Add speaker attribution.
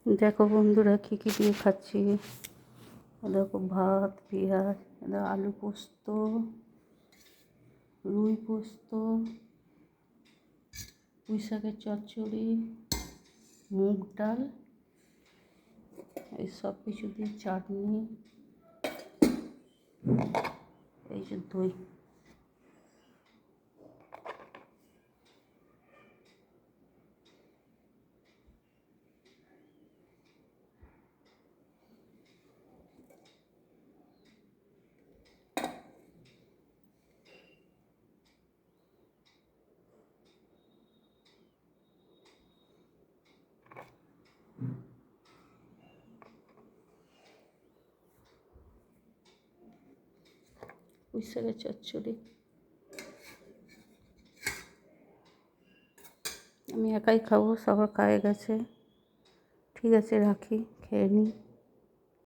Speaker 1: দেখো বন্ধুরা কী কী দিয়ে খাচ্ছি। দেখো ভাত, পেঁয়াজ, আলু পোস্ত, রুই পোস্ত, পুঁই শাকের চচ্চড়ি, মুগ ডাল, এই সব কিছু দিয়ে চাটনি, এই যে দই। পুঁই শাকের চচ্চড়ি। আমি একাই খাবো, সবার খায়ে গেছে। ঠিক আছে, রাখি, খেয়ে নিই।